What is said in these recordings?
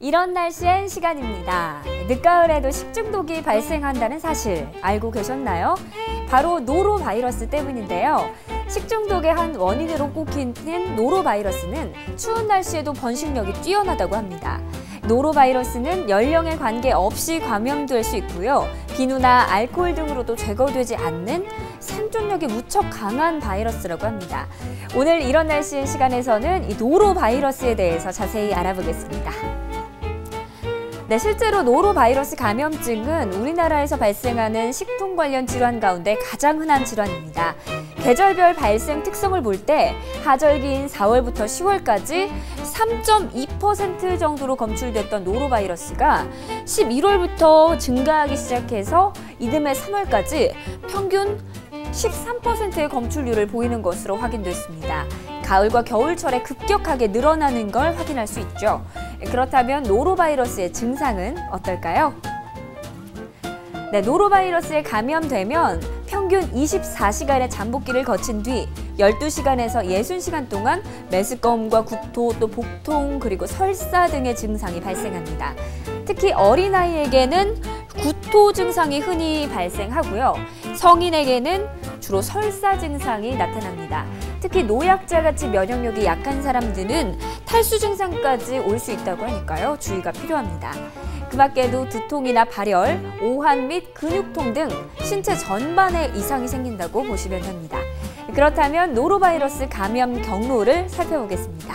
이런 날씨엔 시간입니다. 늦가을에도 식중독이 발생한다는 사실 알고 계셨나요? 바로 노로바이러스 때문인데요. 식중독의 한 원인으로 꼽히는 노로바이러스는 추운 날씨에도 번식력이 뛰어나다고 합니다. 노로바이러스는 연령에 관계없이 감염될 수 있고요. 비누나 알코올 등으로도 제거되지 않는 생존력이 무척 강한 바이러스라고 합니다. 오늘 이런 날씨인 시간에서는 이 노로바이러스에 대해서 자세히 알아보겠습니다. 네, 실제로 노로바이러스 감염증은 우리나라에서 발생하는 식품 관련 질환 가운데 가장 흔한 질환입니다. 계절별 발생 특성을 볼 때 하절기인 4월부터 10월까지 3.2% 정도로 검출됐던 노로바이러스가 11월부터 증가하기 시작해서 이듬해 3월까지 평균 13%의 검출률을 보이는 것으로 확인됐습니다. 가을과 겨울철에 급격하게 늘어나는 걸 확인할 수 있죠. 그렇다면 노로바이러스의 증상은 어떨까요? 네, 노로바이러스에 감염되면 평균 24시간의 잠복기를 거친 뒤 12시간에서 60시간 동안 메스꺼움과 구토, 또 복통, 그리고 설사 등의 증상이 발생합니다. 특히 어린아이에게는 구토 증상이 흔히 발생하고요. 성인에게는 주로 설사 증상이 나타납니다. 특히 노약자같이 면역력이 약한 사람들은 탈수 증상까지 올 수 있다고 하니까요. 주의가 필요합니다. 그 밖에도 두통이나 발열, 오한 및 근육통 등 신체 전반에 이상이 생긴다고 보시면 됩니다. 그렇다면 노로바이러스 감염 경로를 살펴보겠습니다.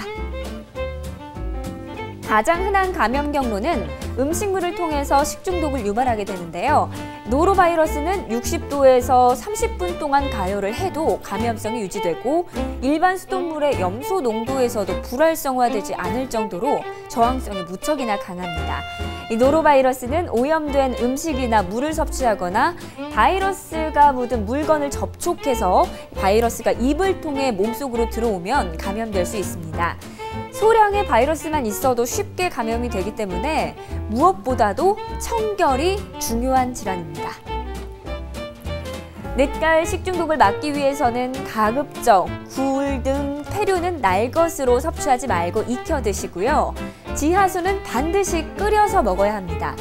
가장 흔한 감염 경로는 음식물을 통해서 식중독을 유발하게 되는데요. 노로바이러스는 60도에서 30분 동안 가열을 해도 감염성이 유지되고 일반 수돗물의 염소 농도에서도 불활성화되지 않을 정도로 저항성이 무척이나 강합니다. 이 노로바이러스는 오염된 음식이나 물을 섭취하거나 바이러스가 묻은 물건을 접촉해서 바이러스가 입을 통해 몸속으로 들어오면 감염될 수 있습니다. 소량의 바이러스만 있어도 쉽게 감염이 되기 때문에 무엇보다도 청결이 중요한 질환입니다. 늦가을 식중독을 막기 위해서는 가급적 굴 등 폐류는 날 것으로 섭취하지 말고 익혀 드시고요. 지하수는 반드시 끓여서 먹어야 합니다.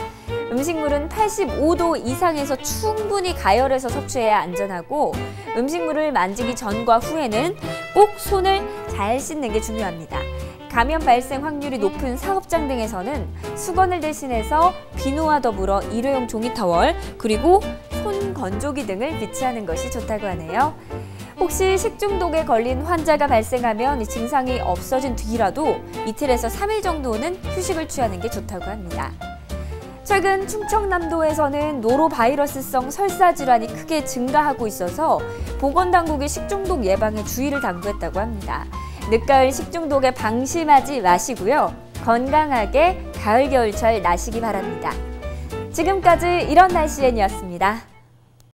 음식물은 85도 이상에서 충분히 가열해서 섭취해야 안전하고 음식물을 만지기 전과 후에는 꼭 손을 잘 씻는 게 중요합니다. 감염 발생 확률이 높은 사업장 등에서는 수건을 대신해서 비누와 더불어 일회용 종이타월 그리고 손 건조기 등을 비치하는 것이 좋다고 하네요. 혹시 식중독에 걸린 환자가 발생하면 증상이 없어진 뒤라도 이틀에서 3일 정도는 휴식을 취하는 게 좋다고 합니다. 최근 충청남도에서는 노로바이러스성 설사 질환이 크게 증가하고 있어서 보건당국이 식중독 예방에 주의를 당부했다고 합니다. 늦가을 식중독에 방심하지 마시고요. 건강하게 가을 겨울철 나시기 바랍니다. 지금까지 이런 날씨엔이었습니다.